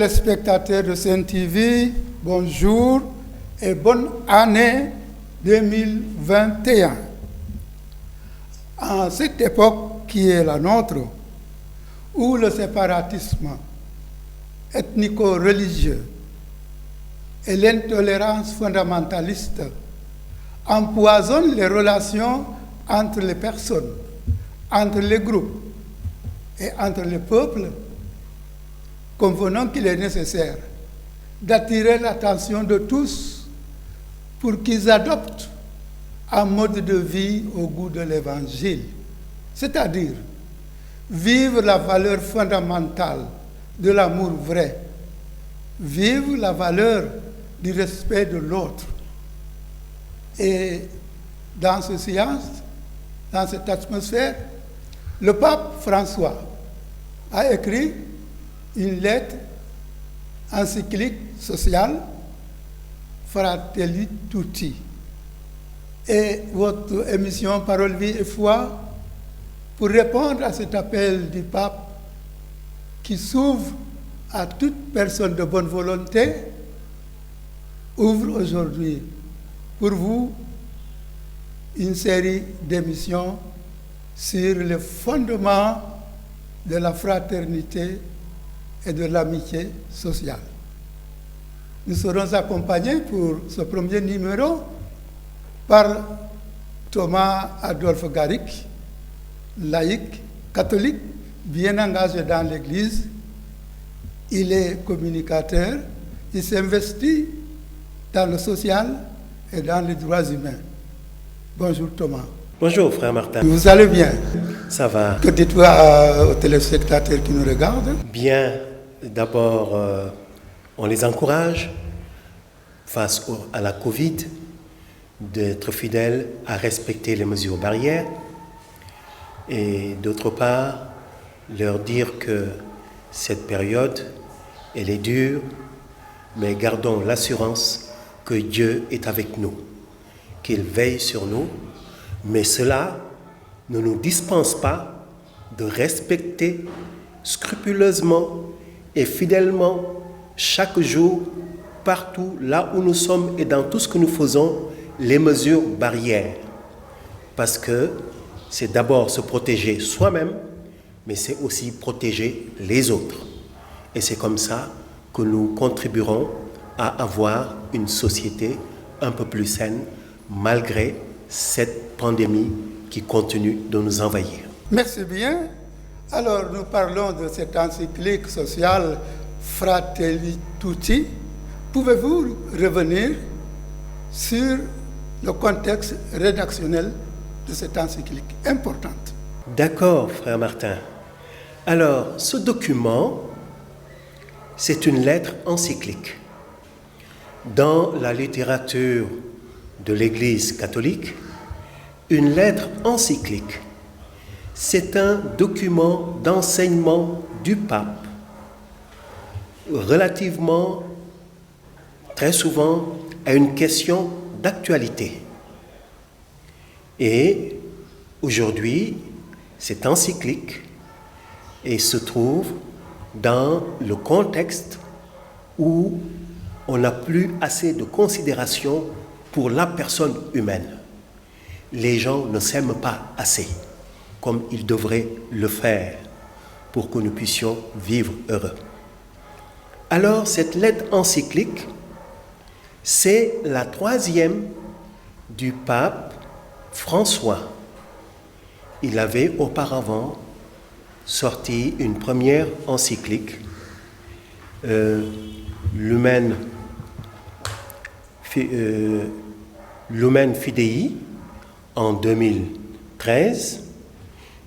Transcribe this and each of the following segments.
téléspectateurs de Sen TV, bonjour et bonne année 2021. En cette époque qui est la nôtre, où le séparatisme ethnico-religieux et l'intolérance fondamentaliste empoisonnent les relations entre les personnes, entre les groupes et entre les peuples, convenons qu'il est nécessaire d'attirer l'attention de tous pour qu'ils adoptent un mode de vie au goût de l'Évangile, c'est-à-dire vivre la valeur fondamentale de l'amour vrai, vivre la valeur du respect de l'autre. Et dans ce science, dans cette atmosphère, le pape François a écrit une lettre encyclique sociale, Fratelli Tutti. Et votre émission Parole, Vie et Foi, pour répondre à cet appel du pape qui s'ouvre à toute personne de bonne volonté, ouvre aujourd'hui pour vous une série d'émissions sur les fondements de la fraternité et de l'amitié sociale. Nous serons accompagnés pour ce premier numéro par Thomas Adolphe Garrick, laïc, catholique, bien engagé dans l'Église. Il est communicateur, il s'investit dans le social et dans les droits humains. Bonjour Thomas. Bonjour frère Martin. Vous allez bien? Ça va. Que dites-vous aux téléspectateurs qui nous regardent? Bien. D'abord, on les encourage face à la Covid d'être fidèles à respecter les mesures barrières et d'autre part, leur dire que cette période, elle est dure, mais gardons l'assurance que Dieu est avec nous, qu'il veille sur nous, mais cela ne nous dispense pas de respecter scrupuleusement et fidèlement chaque jour, partout là où nous sommes et dans tout ce que nous faisons, les mesures barrières. Parce que c'est d'abord se protéger soi-même, mais c'est aussi protéger les autres. Et c'est comme ça que nous contribuerons à avoir une société un peu plus saine, malgré cette pandémie qui continue de nous envahir. Merci bien. Alors, nous parlons de cette encyclique sociale Fratelli Tutti. Pouvez-vous revenir sur le contexte rédactionnel de cette encyclique importante? D'accord, frère Martin. Alors, ce document, c'est une lettre encyclique. Dans la littérature de l'Église catholique, une lettre encyclique, c'est un document d'enseignement du pape relativement, très souvent, à une question d'actualité. Et aujourd'hui, cette encyclique se trouve dans le contexte où on n'a plus assez de considération pour la personne humaine. Les gens ne s'aiment pas assez comme ils devraient le faire pour que nous puissions vivre heureux. Alors, cette lettre encyclique, c'est la 3e du pape François. Il avait auparavant sorti une première encyclique, Lumen Fidei, en 2013,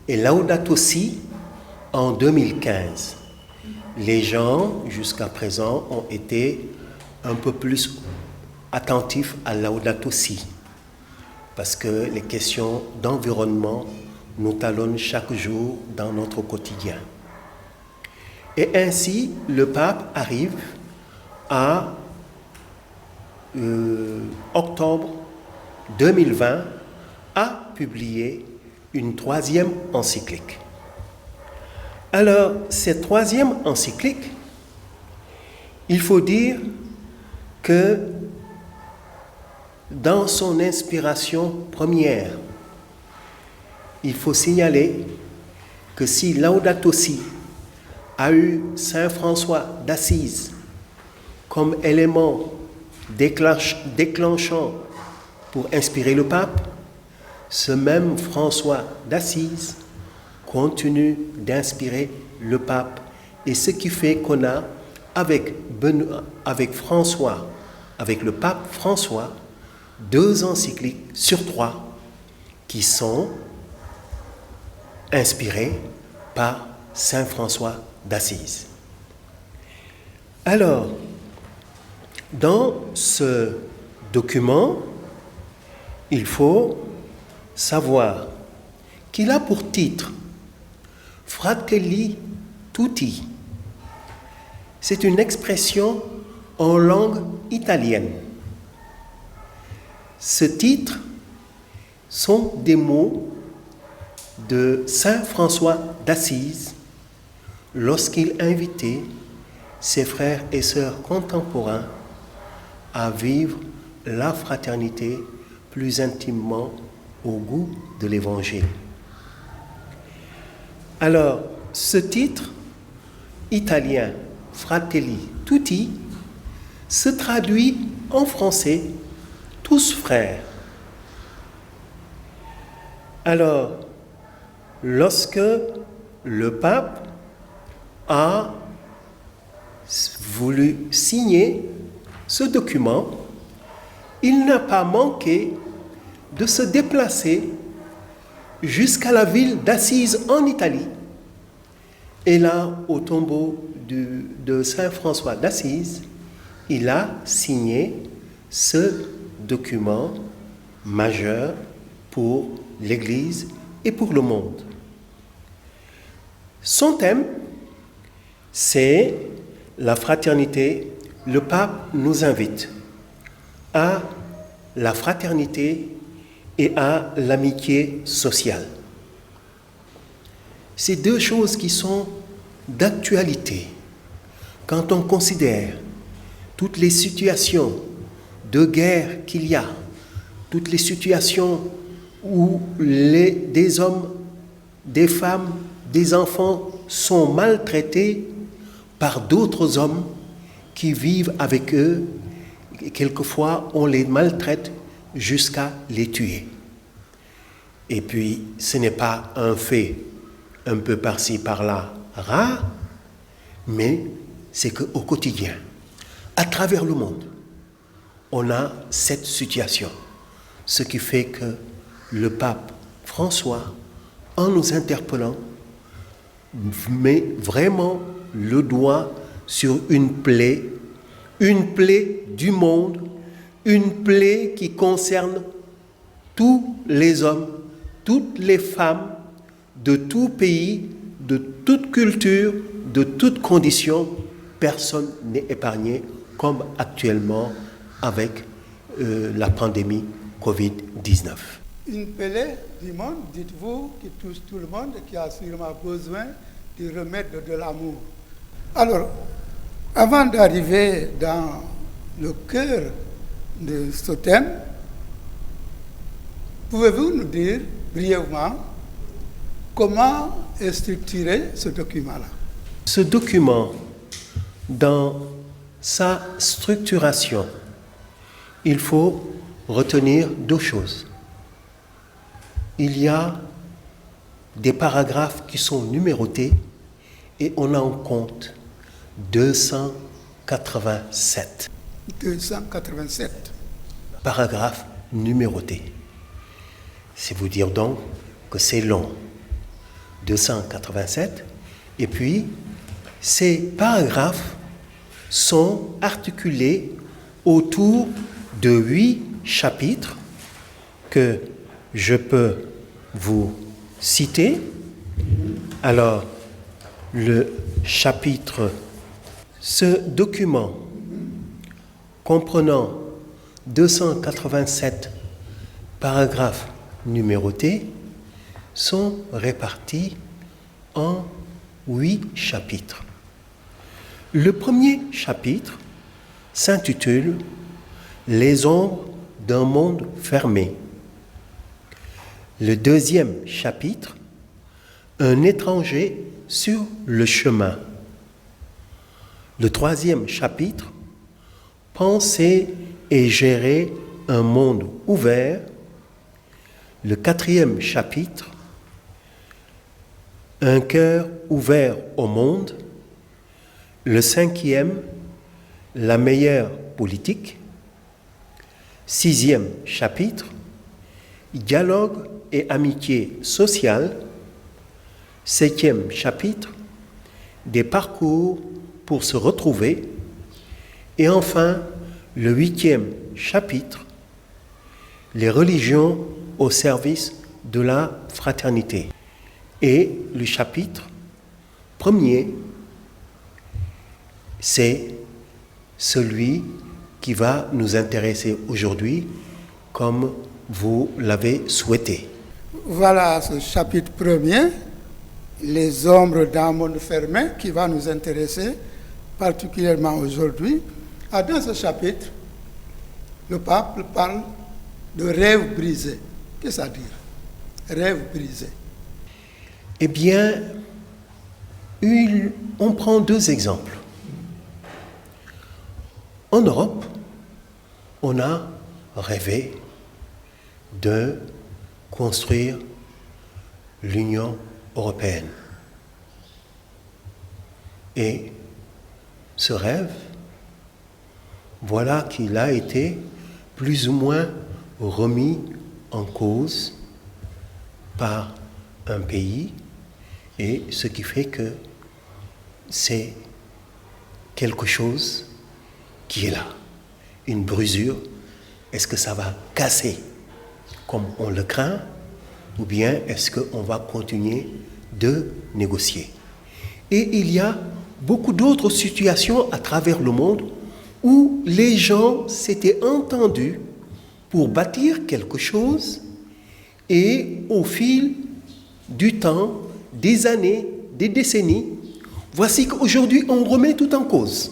et Laudato Si en 2015. Les gens, jusqu'à présent, ont été un peu plus attentifs à Laudato Si, parce que les questions d'environnement nous talonnent chaque jour dans notre quotidien. Et ainsi, le pape arrive à octobre 2020 à publier une 3e encyclique. Alors, cette 3e encyclique, Il faut dire que dans son inspiration première, il faut signaler que si Laudato Si a eu Saint François d'Assise comme élément déclenchant pour inspirer le pape, ce même François d'Assise continue d'inspirer le pape. Et ce qui fait qu'on a, avec le pape François, 2 encycliques sur 3 qui sont inspirées par Saint François d'Assise. Alors, dans ce document, il faut savoir qu'il a pour titre Fratelli Tutti. C'est une expression en langue italienne. Ce titre sont des mots de Saint François d'Assise lorsqu'il invitait ses frères et sœurs contemporains à vivre la fraternité plus intimement au goût de l'Évangile. Alors, ce titre italien, Fratelli Tutti, se traduit en français « tous frères ». Alors, lorsque le pape a voulu signer ce document, il n'a pas manqué de se déplacer jusqu'à la ville d'Assise en Italie. Et là, au tombeau de Saint François d'Assise, il a signé ce document majeur pour l'Église et pour le monde. Son thème, c'est la fraternité. Le pape nous invite à la fraternité et à l'amitié sociale. C'est 2 choses qui sont d'actualité. Quand on considère toutes les situations de guerre qu'il y a, toutes les situations où des hommes, des femmes, des enfants sont maltraités par d'autres hommes qui vivent avec eux. Et quelquefois, on les maltraite jusqu'à les tuer. Et puis, ce n'est pas un fait un peu par-ci, par-là, rare, mais c'est qu'au quotidien, à travers le monde, on a cette situation. Ce qui fait que le pape François, en nous interpellant, met vraiment le doigt sur une plaie du monde, une plaie qui concerne tous les hommes, toutes les femmes, de tout pays, de toute culture, de toutes conditions. Personne n'est épargné, comme actuellement avec la pandémie Covid-19. Une plaie du monde, dites-vous, qui touche tout le monde, qui a sûrement besoin du remède de l'amour. Alors, avant d'arriver dans le cœur de ce thème, pouvez-vous nous dire brièvement comment est structuré ce document-là? Ce document, dans sa structuration, il faut retenir 2 choses. Il y a des paragraphes qui sont numérotés et on en compte 287. 287. Paragraphes numérotés. C'est vous dire donc que c'est long. 287. Et puis, ces paragraphes sont articulés autour de 8 chapitres que je peux vous citer. Alors, le chapitre, ce document comprenant 287 paragraphes numérotés sont répartis en 8 chapitres. Le premier chapitre s'intitule « Les ombres d'un monde fermé ». Le deuxième chapitre « Un étranger sur le chemin ». Le troisième chapitre « Penser et gérer un monde ouvert ». Le quatrième chapitre « Un cœur ouvert au monde ». Le cinquième « La meilleure politique ». Sixième chapitre « Dialogue et amitié sociale ». Septième chapitre « Des parcours pour se retrouver ». Et enfin, le huitième chapitre « Les religions au service de la fraternité ». Et le chapitre premier, c'est celui qui va nous intéresser aujourd'hui, comme vous l'avez souhaité. Voilà ce chapitre premier, les ombres d'un monde fermé, qui va nous intéresser particulièrement aujourd'hui. Dans ce chapitre, le pape parle de rêves brisés. Qu'est-ce que ça veut dire? Rêves brisés. Eh bien, on prend deux exemples. En Europe, on a rêvé de construire l'Union européenne. Et ce rêve, voilà qu'il a été plus ou moins remis en cause par un pays, et ce qui fait que c'est quelque chose qui est là, une brisure. Est-ce que ça va casser comme on le craint, ou bien est-ce qu'on va continuer de négocier? Et il y a beaucoup d'autres situations à travers le monde où les gens s'étaient entendus pour bâtir quelque chose, et au fil du temps, des années, des décennies, voici qu'aujourd'hui on remet tout en cause.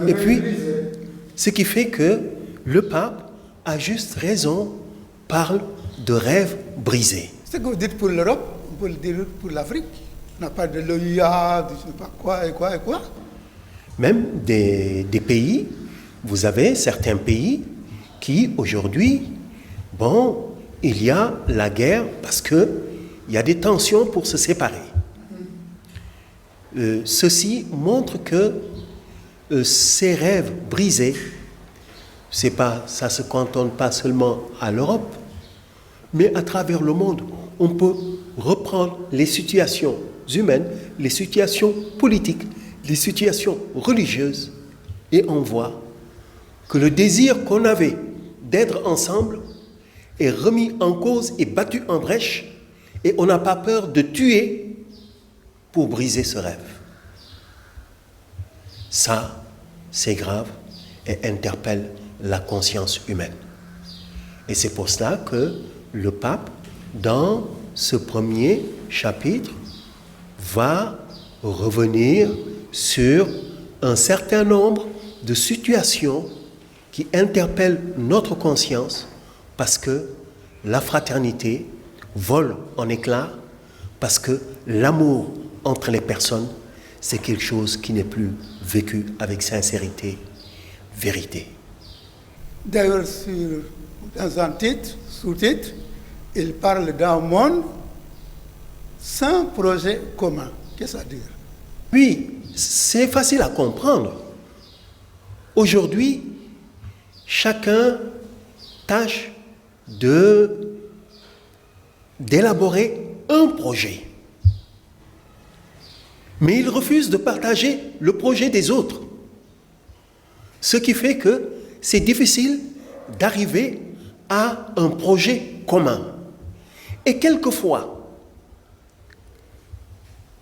Et puis, ce qui fait que le pape a juste raison, parle de rêves brisés. Ce que vous dites pour l'Europe, on peut le dire pour l'Afrique. On n'a pas de l'OUA, de je ne sais pas quoi et quoi et quoi. Même des pays, vous avez certains pays qui aujourd'hui, il y a la guerre parce qu'il y a des tensions pour se séparer. Ceci montre que ces rêves brisés, ça ne se cantonne pas seulement à l'Europe, mais à travers le monde. On peut reprendre les situations humaines, les situations politiques, les situations religieuses, et on voit que le désir qu'on avait d'être ensemble est remis en cause et battu en brèche, et on n'a pas peur de tuer pour briser ce rêve. Ça, c'est grave et interpelle la conscience humaine. Et c'est pour cela que le pape, dans ce premier chapitre, va revenir sur un certain nombre de situations qui interpellent notre conscience, parce que la fraternité vole en éclats, parce que l'amour entre les personnes, c'est quelque chose qui n'est plus vécu avec sincérité, vérité. D'ailleurs, dans un sous-titre, il parle d'un monde sans projet commun. Qu'est-ce que ça veut dire? Oui, c'est facile à comprendre. Aujourd'hui, chacun tâche d'élaborer un projet. Mais il refuse de partager le projet des autres. Ce qui fait que c'est difficile d'arriver à un projet commun. Et quelquefois,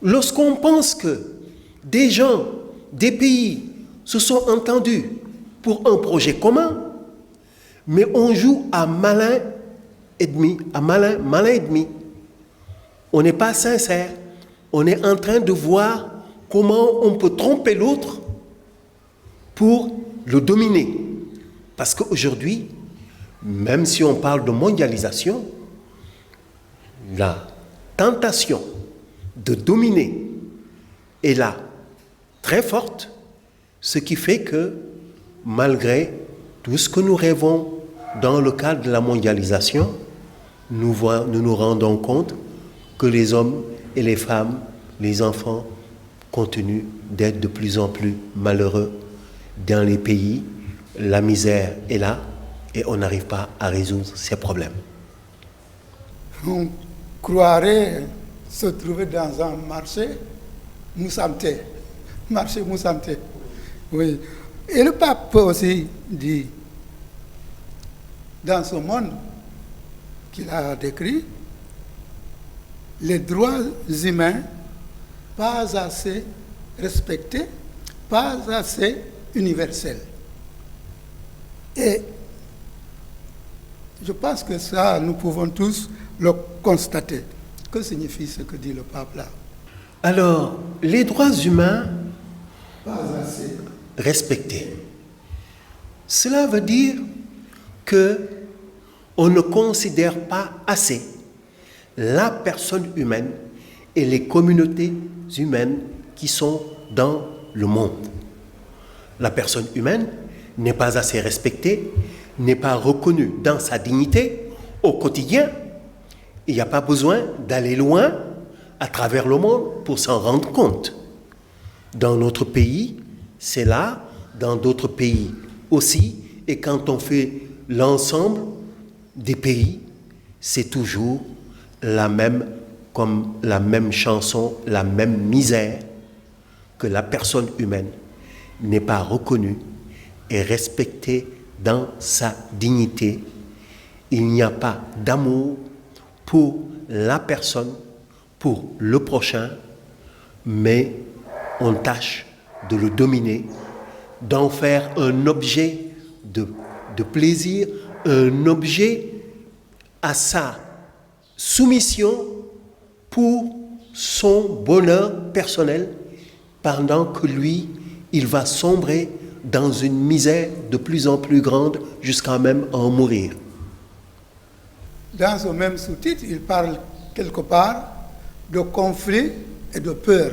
lorsqu'on pense que des gens, des pays se sont entendus pour un projet commun, mais on joue à malin et demi, malin et demi. On n'est pas sincère. On est en train de voir comment on peut tromper l'autre pour le dominer. Parce qu'aujourd'hui, même si on parle de mondialisation, la tentation de dominer est là, très forte, ce qui fait que malgré tout ce que nous rêvons dans le cadre de la mondialisation, nous nous rendons compte que les hommes et les femmes, les enfants, continuent d'être de plus en plus malheureux dans les pays. La misère est là et on n'arrive pas à résoudre ces problèmes. On croirait se trouver dans un marché Moussamté. Marché Moussamté. Oui. Et le pape aussi dit, dans ce monde qu'il a décrit, les droits humains pas assez respectés, pas assez universels. Et je pense que ça, nous pouvons tous le constater. Que signifie ce que dit le pape là? Alors, les droits humains Pas assez. respectés. Cela veut dire que on ne considère pas assez la personne humaine et les communautés humaines qui sont dans le monde. La personne humaine n'est pas assez respectée, n'est pas reconnue dans sa dignité au quotidien. Il n'y a pas besoin d'aller loin à travers le monde pour s'en rendre compte. Dans notre pays, c'est là, dans d'autres pays aussi, et quand on fait l'ensemble des pays, c'est toujours comme la même chanson, la même misère, que la personne humaine n'est pas reconnue et respectée dans sa dignité. Il n'y a pas d'amour pour la personne, pour le prochain, mais on tâche de le dominer, d'en faire un objet de plaisir, un objet à sa soumission pour son bonheur personnel, pendant que lui, il va sombrer dans une misère de plus en plus grande jusqu'à même en mourir. Dans ce même sous-titre, il parle quelque part de conflit et de peur.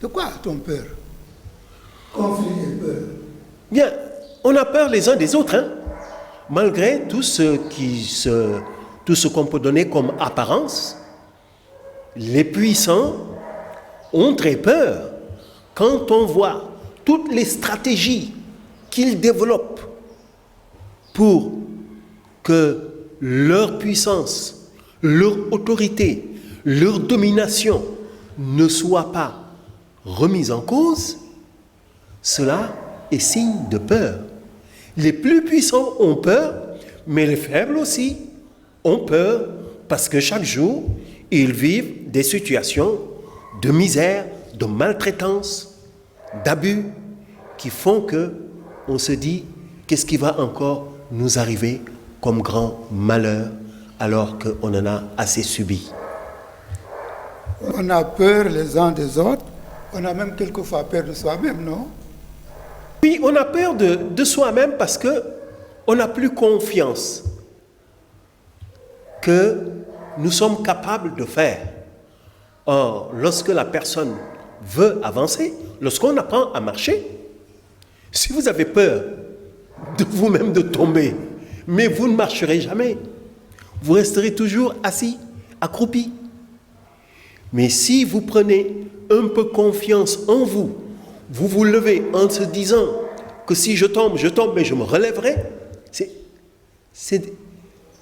De quoi a-t-on peur? Conflit et peur. Bien, on a peur les uns des autres, hein? Malgré tout ce qu'on peut donner comme apparence. Les puissants ont très peur quand on voit toutes les stratégies qu'ils développent pour que leur puissance, leur autorité, leur domination ne soient pas remises en cause. Cela est signe de peur. Les plus puissants ont peur, mais les faibles aussi ont peur parce que chaque jour, ils vivent des situations de misère, de maltraitance, d'abus qui font que on se dit qu'est-ce qui va encore nous arriver comme grand malheur alors qu'on en a assez subi. On a peur les uns des autres, on a même quelquefois peur de soi-même, non? Oui, on a peur de soi-même parce qu'on n'a plus confiance que nous sommes capables de faire. Or, lorsque la personne veut avancer, lorsqu'on apprend à marcher, si vous avez peur de vous-même de tomber, mais vous ne marcherez jamais, vous resterez toujours assis, accroupi. Mais si vous prenez un peu confiance en vous, vous vous levez en se disant que si je tombe, mais je me relèverai.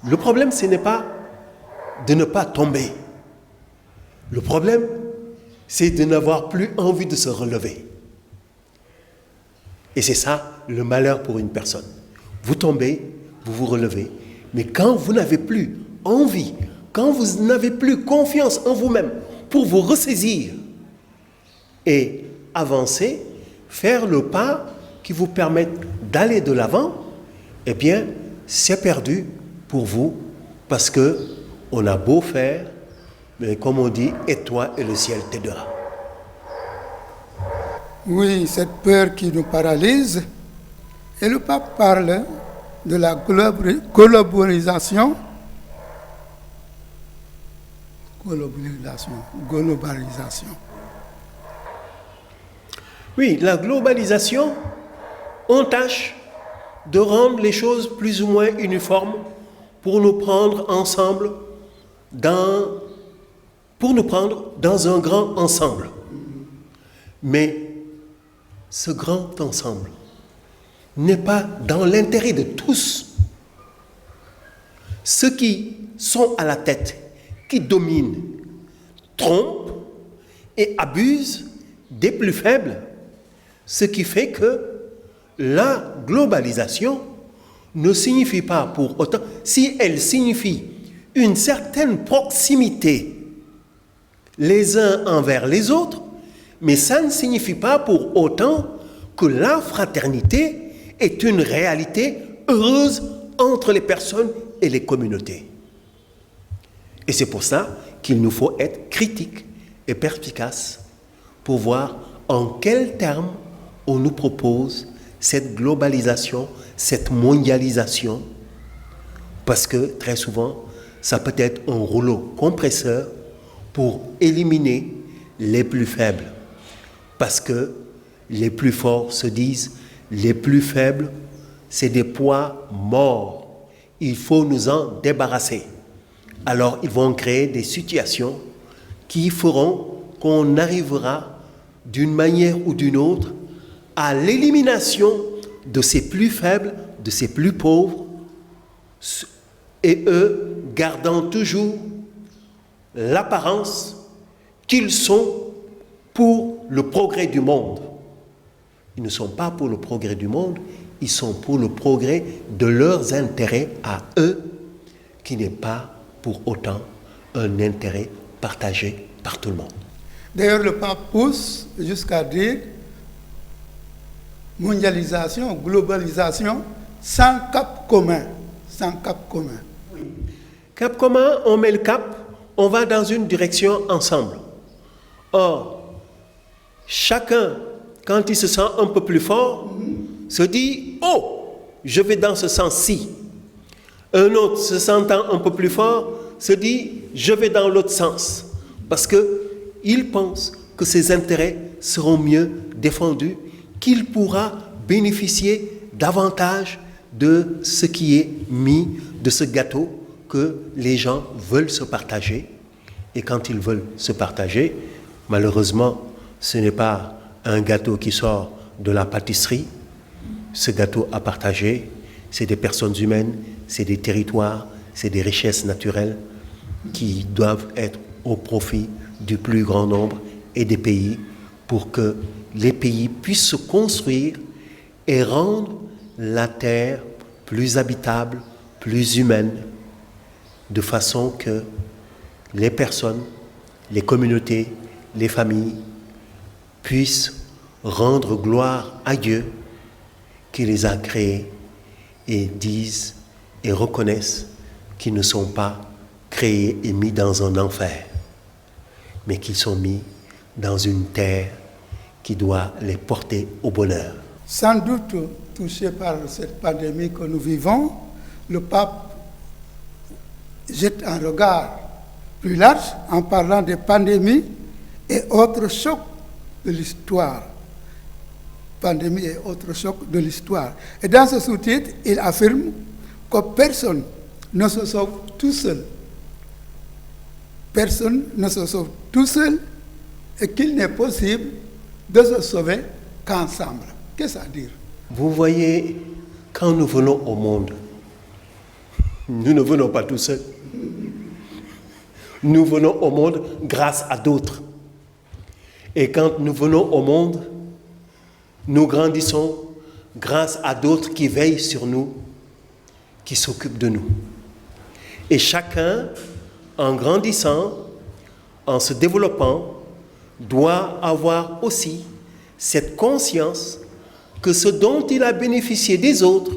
Le problème, ce n'est pas de ne pas tomber. Le problème, c'est de n'avoir plus envie de se relever. Et c'est ça le malheur pour une personne. Vous tombez, vous vous relevez, mais quand vous n'avez plus envie, quand vous n'avez plus confiance en vous-même pour vous ressaisir et avancer, faire le pas qui vous permette d'aller de l'avant, eh bien, c'est perdu pour vous parce que on a beau faire, mais comme on dit, et toi et le ciel t'aidera. Oui, cette peur qui nous paralyse. Et le pape parle de la globalisation. Globalisation. Oui, la globalisation, on tâche de rendre les choses plus ou moins uniformes pour nous prendre ensemble dans un grand ensemble. Mais ce grand ensemble n'est pas dans l'intérêt de tous. Ceux qui sont à la tête, qui dominent, trompent et abusent des plus faibles, ce qui fait que la globalisation ne signifie pas pour autant, si elle signifie une certaine proximité les uns envers les autres, mais ça ne signifie pas pour autant que la fraternité est une réalité heureuse entre les personnes et les communautés. Et c'est pour ça qu'il nous faut être critiques et perspicaces pour voir en quels termes on nous propose cette globalisation, cette mondialisation, parce que très souvent, ça peut être un rouleau compresseur pour éliminer les plus faibles. Parce que les plus forts se disent, les plus faibles, c'est des poids morts. Il faut nous en débarrasser. Alors, ils vont créer des situations qui feront qu'on arrivera d'une manière ou d'une autre à l'élimination de ces plus faibles, de ces plus pauvres, et eux gardant toujours l'apparence qu'ils sont pour le progrès du monde. Ils ne sont pas pour le progrès du monde, ils sont pour le progrès de leurs intérêts à eux, qui n'est pas pour autant un intérêt partagé par tout le monde. D'ailleurs, le pape pousse jusqu'à dire mondialisation, globalisation, sans cap commun. Sans cap commun. Oui. Cap commun, on met le cap, on va dans une direction ensemble. Or, chacun, quand il se sent un peu plus fort, se dit « Oh, je vais dans ce sens-ci ». Un autre, se sentant un peu plus fort, se dit « Je vais dans l'autre sens ». Parce qu'il pense que ses intérêts seront mieux défendus, qu'il pourra bénéficier davantage de ce qui est mis, de ce gâteau que les gens veulent se partager. Et quand ils veulent se partager, malheureusement, ce n'est pas un gâteau qui sort de la pâtisserie. Ce gâteau à partager, c'est des personnes humaines, c'est des territoires, c'est des richesses naturelles qui doivent être au profit du plus grand nombre et des pays pour que les pays puissent se construire et rendre la terre plus habitable, plus humaine, de façon que les personnes, les communautés, les familles puissent rendre gloire à Dieu qui les a créés et disent et reconnaissent qu'ils ne sont pas créés et mis dans un enfer, mais qu'ils sont mis dans une terre qui doit les porter au bonheur. Sans doute touché par cette pandémie que nous vivons, le pape jette un regard plus large en parlant des pandémies et autres chocs de l'histoire. Pandémie et autres chocs de l'histoire. Et dans ce sous-titre, il affirme que personne ne se sauve tout seul. Personne ne se sauve tout seul et qu'il n'est possible de se sauver qu'ensemble. Qu'est-ce à dire? Vous voyez, quand nous venons au monde, nous ne venons pas tout seuls. Nous venons au monde grâce à d'autres. Et quand nous venons au monde, nous grandissons grâce à d'autres qui veillent sur nous, qui s'occupent de nous. Et chacun, en grandissant, en se développant, doit avoir aussi cette conscience que ce dont il a bénéficié des autres,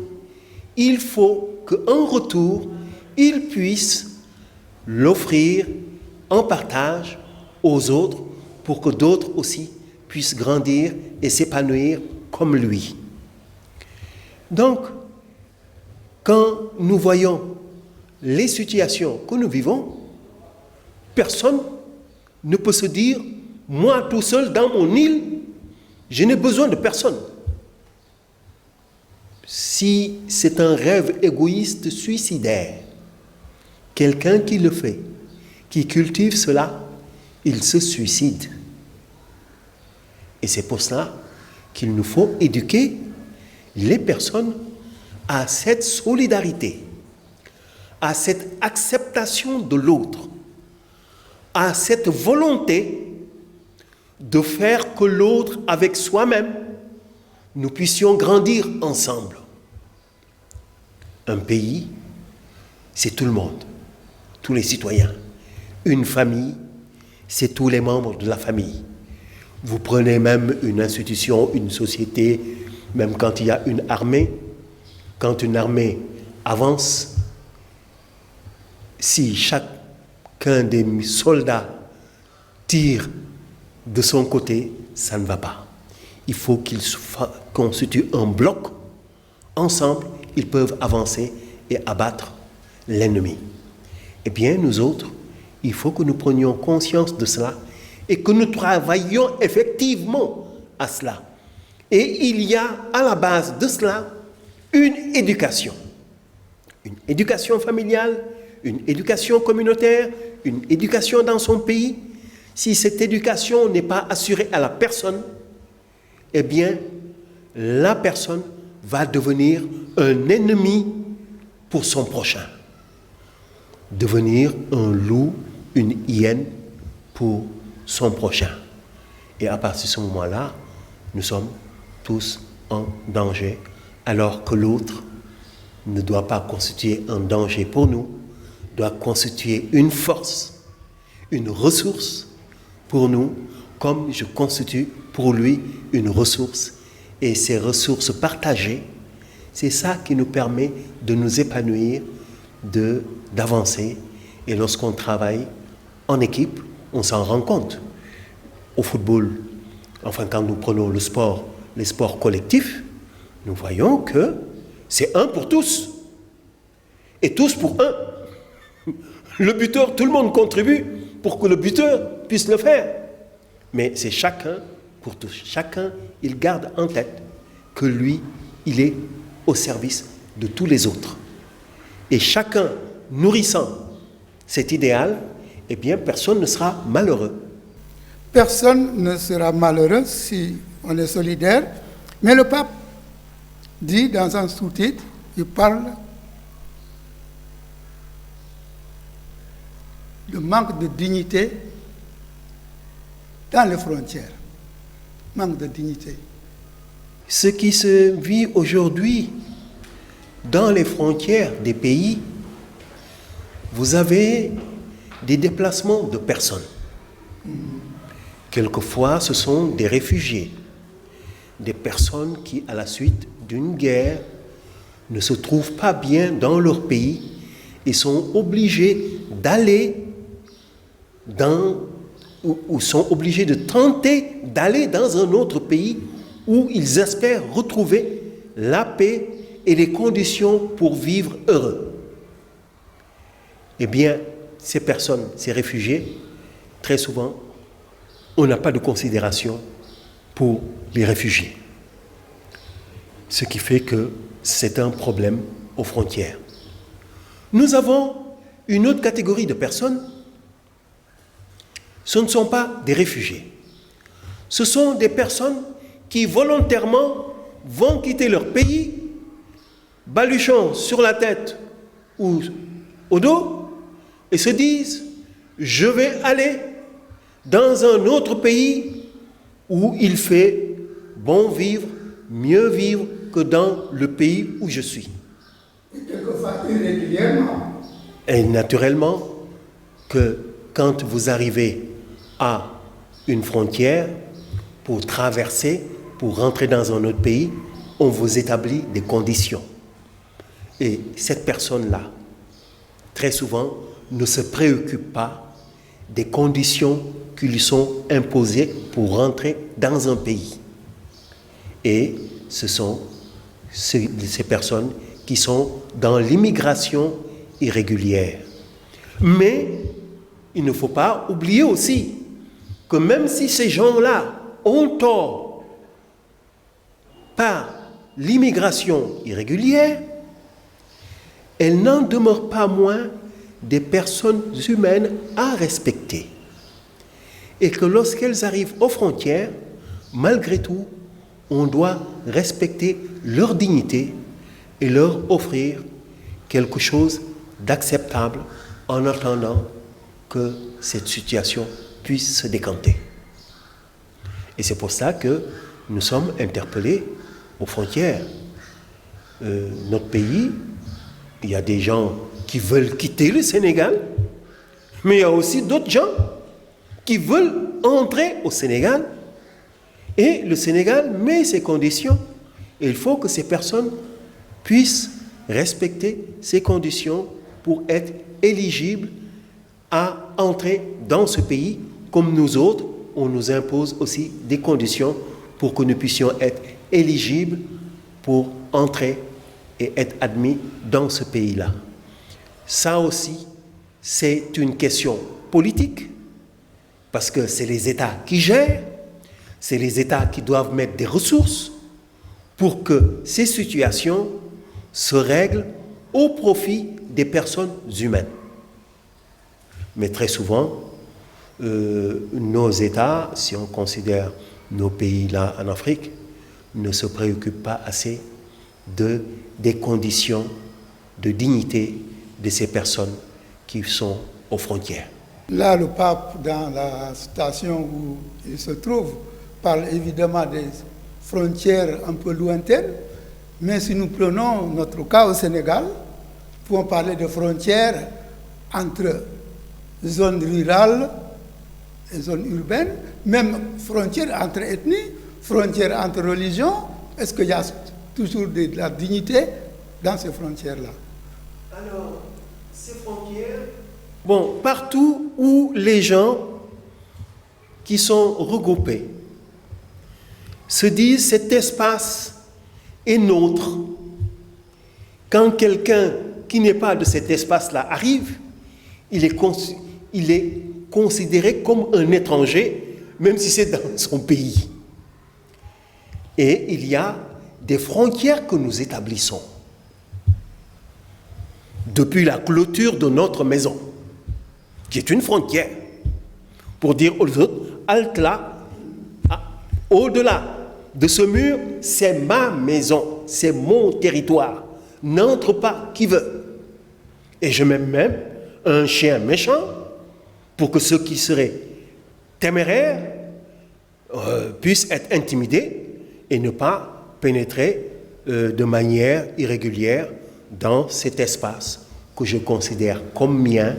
il faut qu'en retour, il puisse l'offrir en partage aux autres pour que d'autres aussi puisse grandir et s'épanouir comme lui. Donc, quand nous voyons les situations que nous vivons, personne ne peut se dire, moi tout seul dans mon île, je n'ai besoin de personne. Si c'est un rêve égoïste suicidaire, quelqu'un qui le fait, qui cultive cela, il se suicide. Et c'est pour cela qu'il nous faut éduquer les personnes à cette solidarité, à cette acceptation de l'autre, à cette volonté de faire que l'autre, avec soi-même, nous puissions grandir ensemble. Un pays, c'est tout le monde, tous les citoyens. Une famille, c'est tous les membres de la famille. Vous prenez même une institution, une société, même quand il y a une armée, quand une armée avance, si chacun des soldats tire de son côté, ça ne va pas. Il faut qu'ils constituent un bloc. Ensemble, ils peuvent avancer et abattre l'ennemi. Eh bien, nous autres, il faut que nous prenions conscience de cela et que nous travaillions effectivement à cela. Et il y a à la base de cela une éducation familiale, une éducation communautaire, une éducation dans son pays. Si cette éducation n'est pas assurée à la personne, eh bien, la personne va devenir un ennemi pour son prochain. Devenir un loup, une hyène pour son prochain. Et à partir de ce moment-là, nous sommes tous en danger, alors que l'autre ne doit pas constituer un danger pour nous, doit constituer une force, une ressource pour nous, comme je constitue pour lui une ressource. Et ces ressources partagées, c'est ça qui nous permet de nous épanouir, d'avancer. Et lorsqu'on travaille en équipe, on s'en rend compte. Au football, enfin quand nous prenons le sport, les sports collectifs, nous voyons que c'est un pour tous. Et tous pour un. Le buteur, tout le monde contribue pour que le buteur puisse le faire. Mais c'est chacun pour tous. Chacun, il garde en tête que lui, il est au service de tous les autres. Et chacun nourrissant cet idéal, eh bien, personne ne sera malheureux. Personne ne sera malheureux si on est solidaire. Mais le pape dit dans un sous-titre, il parle de manque de dignité dans les frontières. Manque de dignité. Ce qui se vit aujourd'hui dans les frontières des pays, vous avez des déplacements de personnes. Quelquefois, ce sont des réfugiés, des personnes qui, à la suite d'une guerre, ne se trouvent pas bien dans leur pays et sont obligés d'aller ou sont obligés de tenter d'aller dans un autre pays où ils espèrent retrouver la paix et les conditions pour vivre heureux. Eh bien, ces personnes, ces réfugiés, très souvent, on n'a pas de considération pour les réfugiés. Ce qui fait que c'est un problème aux frontières. Nous avons une autre catégorie de personnes. Ce ne sont pas des réfugiés. Ce sont des personnes qui volontairement vont quitter leur pays, baluchant sur la tête ou au dos, et se disent « Je vais aller dans un autre pays où il fait bon vivre, mieux vivre que dans le pays où je suis. » Quelquefois irrégulièrement. Et naturellement que quand vous arrivez à une frontière pour traverser, pour rentrer dans un autre pays, on vous établit des conditions. Et cette personne-là, très souvent, ne se préoccupe pas des conditions qui lui sont imposées pour rentrer dans un pays. Et ce sont ces personnes qui sont dans l'immigration irrégulière. Mais il ne faut pas oublier aussi que même si ces gens-là ont tort par l'immigration irrégulière, elle n'en demeure pas moins des personnes humaines à respecter. Et que lorsqu'elles arrivent aux frontières, malgré tout, on doit respecter leur dignité et leur offrir quelque chose d'acceptable en attendant que cette situation puisse se décanter. Et c'est pour ça que nous sommes interpellés aux frontières. Notre pays, il y a des gens qui veulent quitter le Sénégal, mais il y a aussi d'autres gens qui veulent entrer au Sénégal. Et le Sénégal met ces conditions. Et il faut que ces personnes puissent respecter ces conditions pour être éligibles à entrer dans ce pays. Comme nous autres, on nous impose aussi des conditions pour que nous puissions être éligibles pour entrer et être admis dans ce pays-là. Ça aussi, c'est une question politique, parce que c'est les États qui gèrent, c'est les États qui doivent mettre des ressources pour que ces situations se règlent au profit des personnes humaines. Mais très souvent, nos États, si on considère nos pays là en Afrique, ne se préoccupent pas assez des conditions de dignité de ces personnes qui sont aux frontières. Là, le pape, dans la station où il se trouve, parle évidemment des frontières un peu lointaines, mais si nous prenons notre cas au Sénégal, nous pouvons parler de frontières entre zones rurales et zones urbaines, même frontières entre ethnies, frontières entre religions. Est-ce qu'il y a toujours de la dignité dans ces frontières-là? Alors, ces frontières... Bon, partout où les gens qui sont regroupés se disent cet espace est nôtre, quand quelqu'un qui n'est pas de cet espace-là arrive, il est considéré comme un étranger, même si c'est dans son pays. Et il y a des frontières que nous établissons depuis la clôture de notre maison, qui est une frontière, pour dire aux autres, halte là, au-delà de ce mur, c'est ma maison, c'est mon territoire, n'entre pas qui veut. Et je mets même un chien méchant pour que ceux qui seraient téméraires puissent être intimidés et ne pas pénétrer de manière irrégulière dans cet espace que je considère comme mien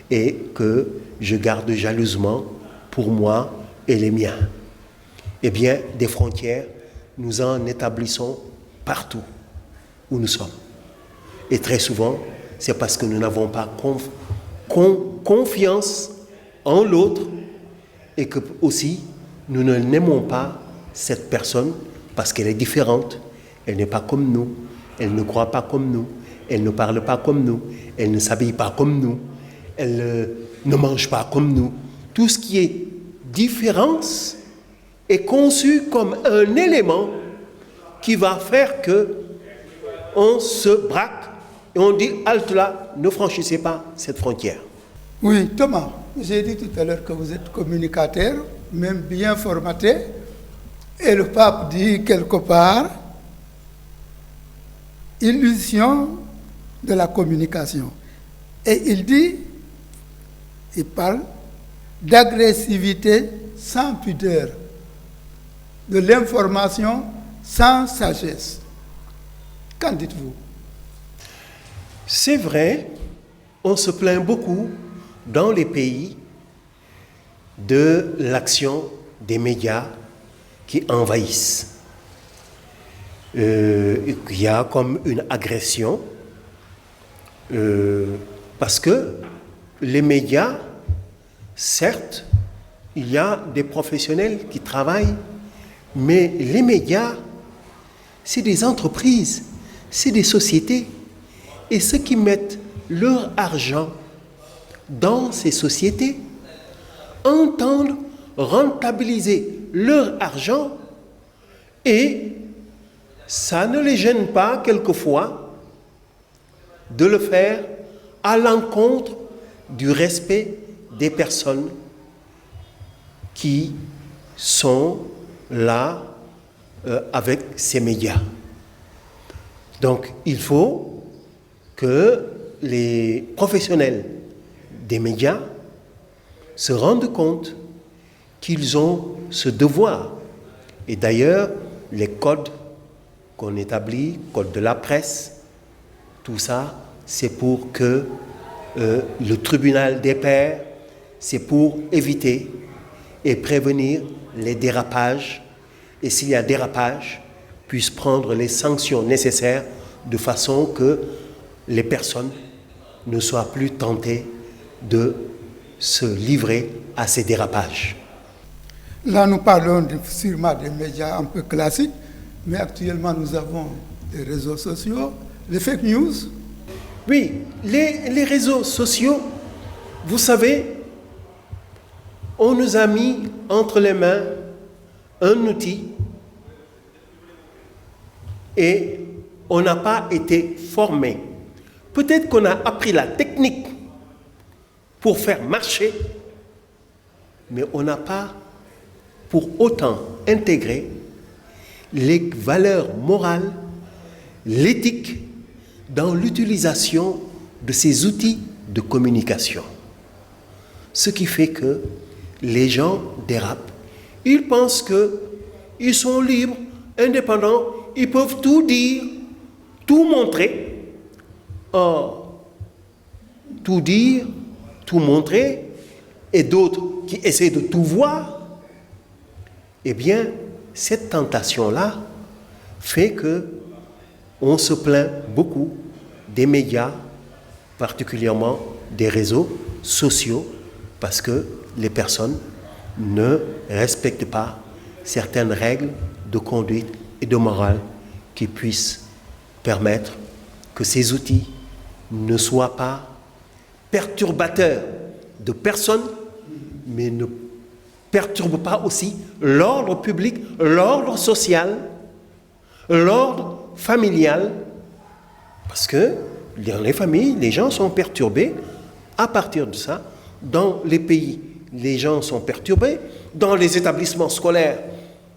et que je garde jalousement pour moi et les miens. Eh bien, des frontières, nous en établissons partout où nous sommes. Et très souvent, c'est parce que nous n'avons pas confiance en l'autre et que aussi nous ne n'aimons pas cette personne parce qu'elle est différente. Elle n'est pas comme nous, elle ne croit pas comme nous, elle ne parle pas comme nous, elle ne s'habille pas comme nous, elle ne mange pas comme nous. Tout ce qui est différence est conçu comme un élément qui va faire que on se braque et on dit halte là, ne franchissez pas cette frontière. Oui, Thomas, j'ai dit tout à l'heure que vous êtes communicateur, même bien formaté, et le pape dit quelque part illusion de la communication. Et il parle d'agressivité sans pudeur, de l'information sans sagesse. Qu'en dites-vous? C'est vrai, on se plaint beaucoup dans les pays de l'action des médias qui envahissent. Il y a comme une agression parce que les médias Certes, il y a des professionnels qui travaillent, mais les médias, c'est des entreprises, c'est des sociétés. Et ceux qui mettent leur argent dans ces sociétés entendent rentabiliser leur argent et ça ne les gêne pas quelquefois de le faire à l'encontre du respect des personnes qui sont là avec ces médias. Donc il faut que les professionnels des médias se rendent compte qu'ils ont ce devoir. Et d'ailleurs, les codes qu'on établit, code de la presse, tout ça, c'est pour que le tribunal des pairs, c'est pour éviter et prévenir les dérapages, et s'il y a dérapage, puisse prendre les sanctions nécessaires de façon que les personnes ne soient plus tentées de se livrer à ces dérapages. Là, nous parlons sûrement des médias un peu classiques, mais actuellement, nous avons les réseaux sociaux, les fake news. Oui, les réseaux sociaux, vous savez, on nous a mis entre les mains un outil et on n'a pas été formé. Peut-être qu'on a appris la technique pour faire marcher, mais on n'a pas pour autant intégré les valeurs morales, l'éthique dans l'utilisation de ces outils de communication. Ce qui fait que les gens dérapent. Ils pensent qu'ils sont libres, indépendants, ils peuvent tout dire, tout montrer. Or, tout dire, tout montrer, et d'autres qui essaient de tout voir, eh bien, cette tentation-là fait que on se plaint beaucoup des médias, particulièrement des réseaux sociaux, parce que les personnes ne respectent pas certaines règles de conduite et de morale qui puissent permettre que ces outils ne soient pas perturbateurs de personnes, mais ne perturbent pas aussi l'ordre public, l'ordre social, l'ordre familial, parce que dans les familles, les gens sont perturbés. À partir de ça, dans les pays, les gens sont perturbés. Dans les établissements scolaires,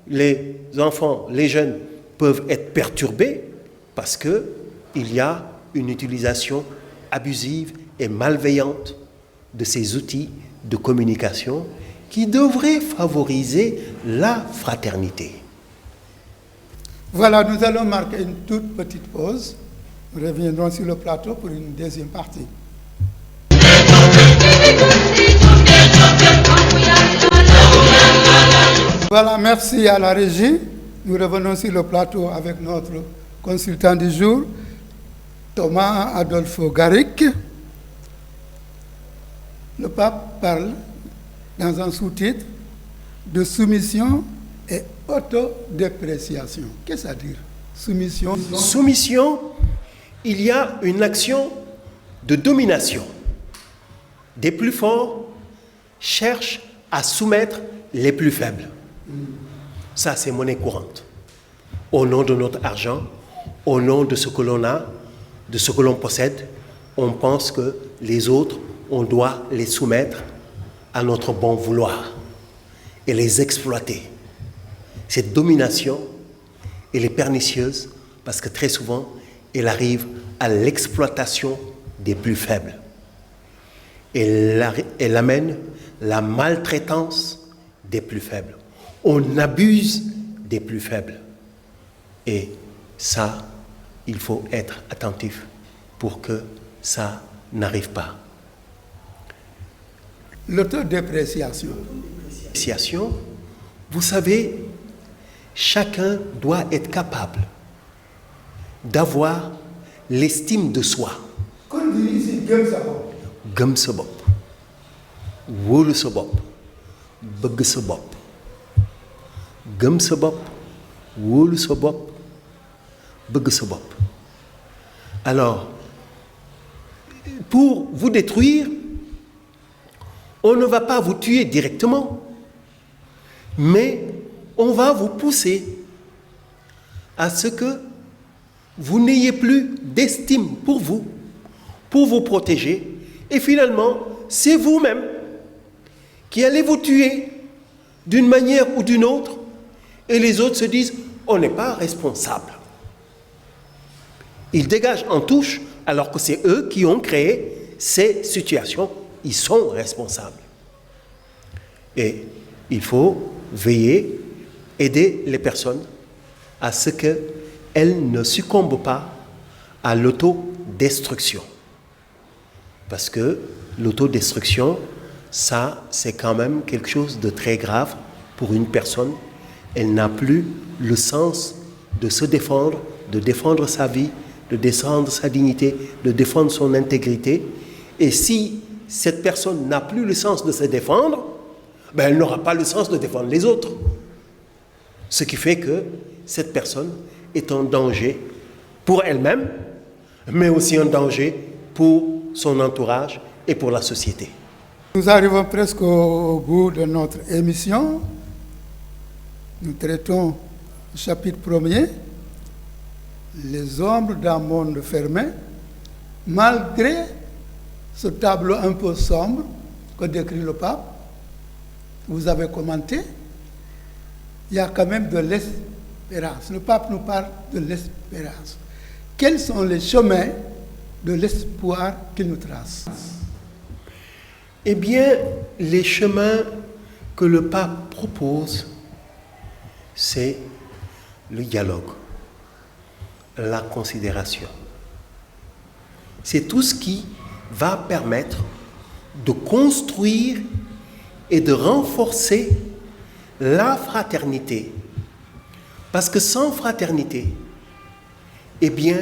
les enfants, les jeunes peuvent être perturbés parce qu'il y a une utilisation abusive et malveillante de ces outils de communication qui devraient favoriser la fraternité. Voilà, nous allons marquer une toute petite pause. Nous reviendrons sur le plateau pour une deuxième partie. Voilà, merci à la régie. Nous revenons sur le plateau avec notre consultant du jour, Thomas Adolfo Garrick. Le pape parle dans un sous-titre de soumission et autodépréciation. Qu'est-ce que ça veut dire? Soumission. Soumission, il y a une action de domination. Des plus forts cherchent à soumettre les plus faibles. Ça, c'est monnaie courante. Au nom de notre argent, au nom de ce que l'on a, de ce que l'on possède, on pense que les autres, on doit les soumettre à notre bon vouloir et les exploiter. Cette domination, elle est pernicieuse parce que très souvent, elle arrive à l'exploitation des plus faibles. Elle amène la maltraitance des plus faibles. On abuse des plus faibles. Et ça, il faut être attentif pour que ça n'arrive pas. L'autodépréciation. Vous savez, chacun doit être capable d'avoir l'estime de soi. Comme dit ici, gëm sa bopp. Gëm sa bopp. wóolu sa bopp bëgg sa bopp gëm sa bopp wóolu sa bopp bëgg sa bopp. Alors pour vous détruire, on ne va pas vous tuer directement, mais on va vous pousser à ce que vous n'ayez plus d'estime pour vous protéger, et finalement, c'est vous-même qui allez vous tuer d'une manière ou d'une autre, et les autres se disent, on n'est pas responsable. Ils dégagent en touche, alors que c'est eux qui ont créé ces situations. Ils sont responsables. Et il faut veiller, aider les personnes à ce qu'elles ne succombent pas à l'autodestruction. Parce que l'autodestruction, ça, c'est quand même quelque chose de très grave pour une personne. Elle n'a plus le sens de se défendre, de défendre sa vie, de défendre sa dignité, de défendre son intégrité. Et si cette personne n'a plus le sens de se défendre, ben elle n'aura pas le sens de défendre les autres. Ce qui fait que cette personne est en danger pour elle-même, mais aussi en danger pour son entourage et pour la société. Nous arrivons presque au bout de notre émission. Nous traitons le chapitre 1er, les ombres d'un monde fermé. Malgré ce tableau un peu sombre que décrit le pape, vous avez commenté, il y a quand même de l'espérance. Le pape nous parle de l'espérance. Quels sont les chemins de l'espoir qu'il nous trace? Eh bien, les chemins que le pape propose, c'est le dialogue, la considération. C'est tout ce qui va permettre de construire et de renforcer la fraternité. Parce que sans fraternité, eh bien,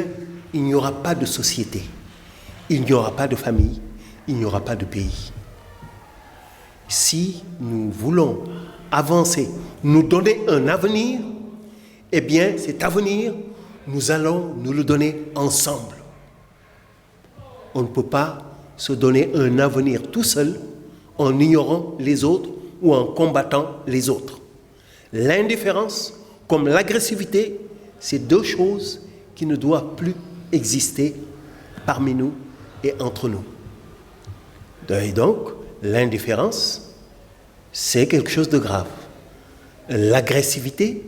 il n'y aura pas de société, il n'y aura pas de famille, il n'y aura pas de pays. Si nous voulons avancer, nous donner un avenir, eh bien, cet avenir, nous allons nous le donner ensemble. On ne peut pas se donner un avenir tout seul en ignorant les autres ou en combattant les autres. L'indifférence comme l'agressivité, c'est deux choses qui ne doivent plus exister parmi nous et entre nous. Et donc, l'indifférence, c'est quelque chose de grave. L'agressivité,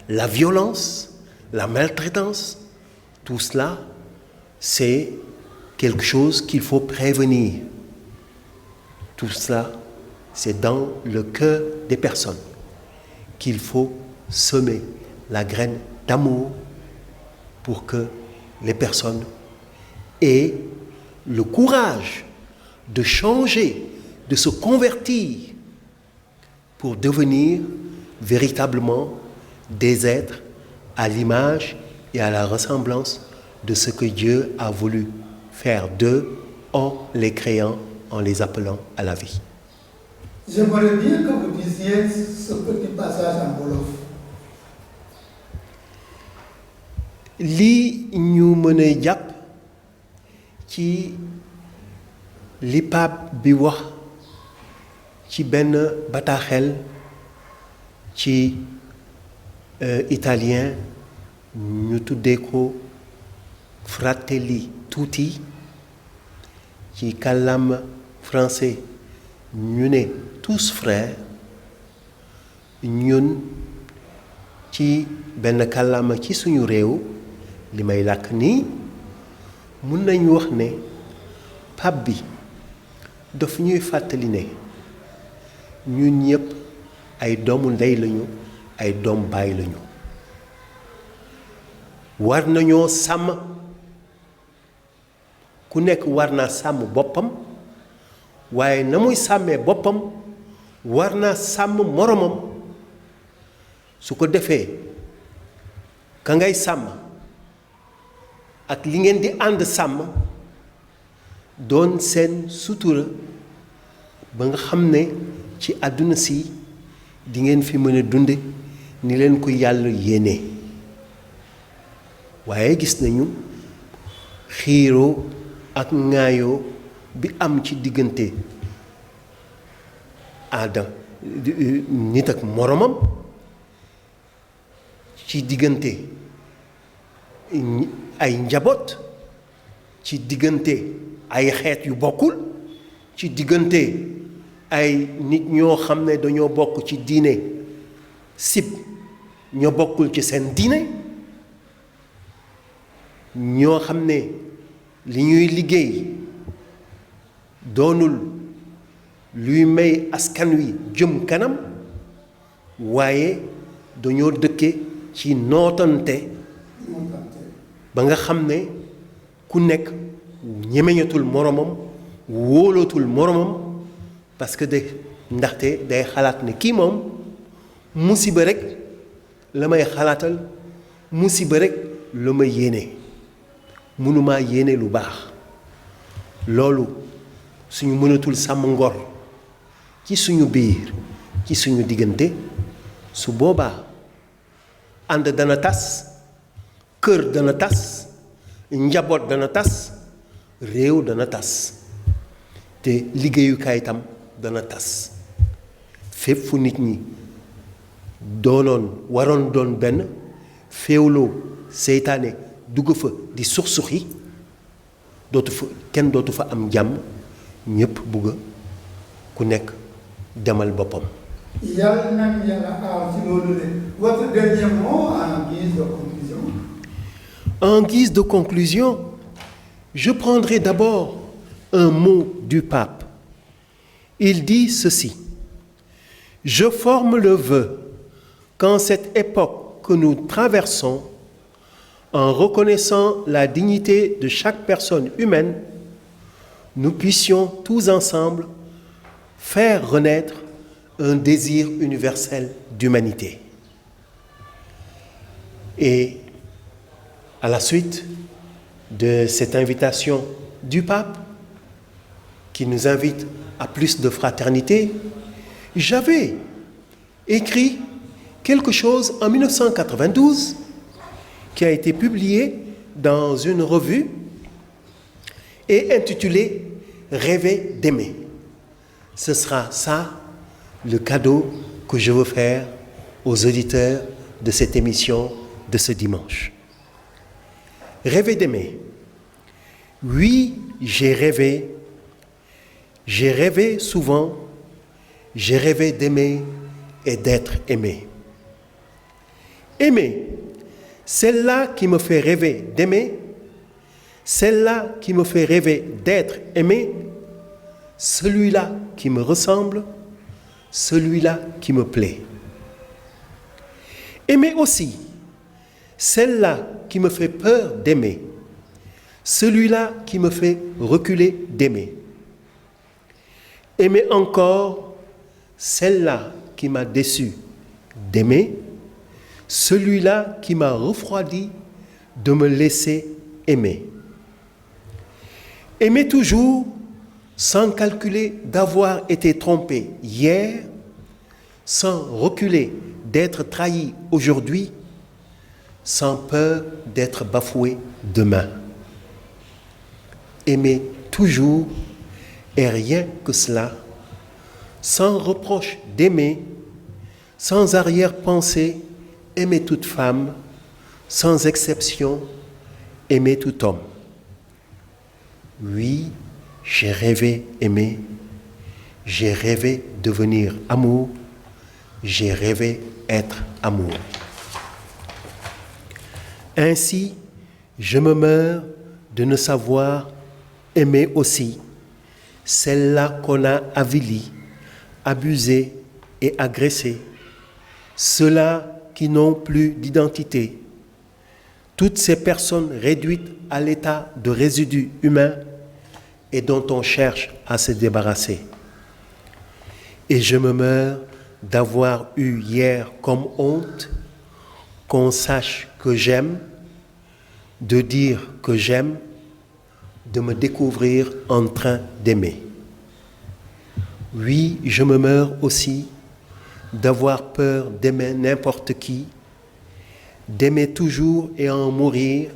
la violence, la maltraitance, tout cela, c'est quelque chose qu'il faut prévenir. Tout cela, c'est dans le cœur des personnes qu'il faut semer la graine d'amour pour que les personnes aient le courage de changer, de se convertir pour devenir véritablement des êtres à l'image et à la ressemblance de ce que Dieu a voulu faire d'eux en les créant, en les appelant à la vie. J'aimerais bien que vous disiez ce petit passage en wolof. Li ñu mën a jàpp ci li pape bi wax ci benn bataaxel ci italien ñu tuddee ko Fratelli Tutti, ci kàllaama français ñu ne tous frères, ñun ci benn kàllaama ci suñu réew li may làkk nii mun nañu wax ne pape bi daf ñuy fàttali ne ñun ñëpp ay doomu ndey lañu, ay doom baay lañu. War nañoo sàmm, ku nekk war naa sàmm boppam, waaye na muy sàmmee boppam war naa sàmm moromam. su ko defee ka ngay sàmm ak li ngeen di ànd sàmm doon seen sutura ba nga xam ne ci àdduna si di ngeen fi mën a dunde ni leen ko yàlla yéene waaye gis nañu xiiroo ak ŋaayoo bi am ci diggante nit ak moromam ci diggante ay njaboot ci diggante ay xeet yu bokkul ci diggante ay nit ñoo xam ne dañoo bokk ci diine sib ñoo bokkul ci seen diine ñoo xam ne li ñuy liggéey doonul luy may askan wi jëm kanam waaye dañoo dëkke ci nootante ba nga xam ne ku nekk ñemeñatul moromam wóolootul moromam parce que ndaxte day xalaat ne kii moom musiba rek la may xalaatal musiba rek la ma yéene mënumaa yéene lu baax loolu suñu mënatul sàmm ngor ci suñu biir ci suñu diggante su boobaa ànd dana tas kër dana tas njaboot dana tas réew dana tas te liggéeyukaay itam dana tas fépp fu nit ñi waroon doon benn féewloo seytaane dugg fa di sux-suxi kenn dootu fa am jàmm ñépp bugg ku nekk demal boppam. yàlla nag yàlla aar ci loolu de votre dernier mot en guise de conclusion. En guise de conclusion, je prendrai d'abord un mot du pape. Il dit ceci: je forme le vœu qu'en cette époque que nous traversons, en reconnaissant la dignité de chaque personne humaine, nous puissions tous ensemble faire renaître un désir universel d'humanité. Et à la suite de cette invitation du pape, qui nous invite à plus de fraternité, j'avais écrit quelque chose en 1992 qui a été publié dans une revue et intitulé « Rêver d'aimer ». Ce sera ça le cadeau que je veux faire aux auditeurs de cette émission de ce dimanche. Rêver d'aimer. Oui, j'ai rêvé souvent, j'ai rêvé d'aimer et d'être aimé. Aimer, celle-là qui me fait rêver d'aimer, celle-là qui me fait rêver d'être aimé, celui-là qui me ressemble, celui-là qui me plaît. Aimer aussi, celle-là qui me fait peur d'aimer, celui-là qui me fait reculer d'aimer. Aimer encore, celle-là qui m'a déçu d'aimer, celui-là qui m'a refroidi de me laisser aimer. Aimer toujours sans calculer d'avoir été trompé hier, sans reculer d'être trahi aujourd'hui, sans peur d'être bafoué demain. Aimer toujours et rien que cela, sans reproche d'aimer, sans arrière-pensée, aimer toute femme, sans exception, aimer tout homme. Oui, j'ai rêvé aimer, j'ai rêvé devenir amour, j'ai rêvé être amour. Ainsi, je me meurs de ne savoir aimer aussi celle-là qu'on a avilie, abusée et agressée, ceux-là qui n'ont plus d'identité, toutes ces personnes réduites à l'état de résidus humains et dont on cherche à se débarrasser. Et je me meurs d'avoir eu hier comme honte qu'on sache que j'aime, de dire que j'aime, de me découvrir en train d'aimer. Oui, je me meurs aussi d'avoir peur d'aimer n'importe qui, d'aimer toujours et en mourir,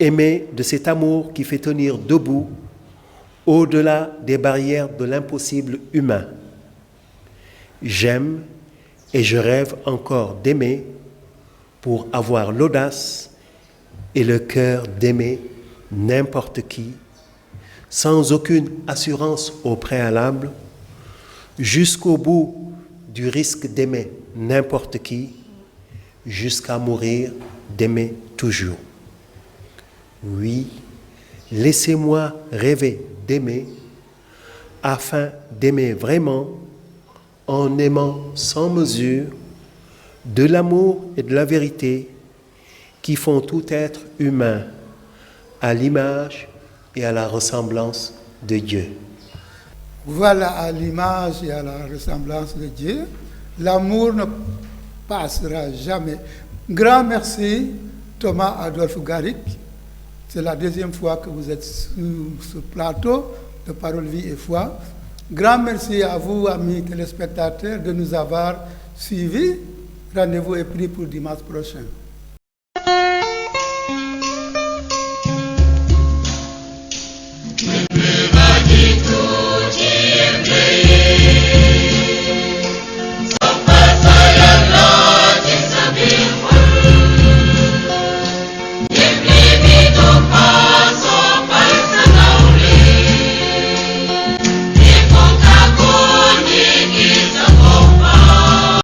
aimer de cet amour qui fait tenir debout au-delà des barrières de l'impossible humain. J'aime et je rêve encore d'aimer pour avoir l'audace et le cœur d'aimer n'importe qui, sans aucune assurance au préalable, jusqu'au bout du risque d'aimer n'importe qui, jusqu'à mourir d'aimer toujours. Oui, laissez-moi rêver d'aimer, afin d'aimer vraiment, en aimant sans mesure, de l'amour et de la vérité qui font tout être humain à l'image et à la ressemblance de Dieu. Voilà, à l'image et à la ressemblance de Dieu, l'amour ne passera jamais. Grand merci, Thomas Adolphe Garrick. C'est la deuxième fois que vous êtes sur ce plateau de Parole, Vie et Foi. Grand merci à vous, amis téléspectateurs, de nous avoir suivis. Rendez-vous est pris pour dimanche prochain.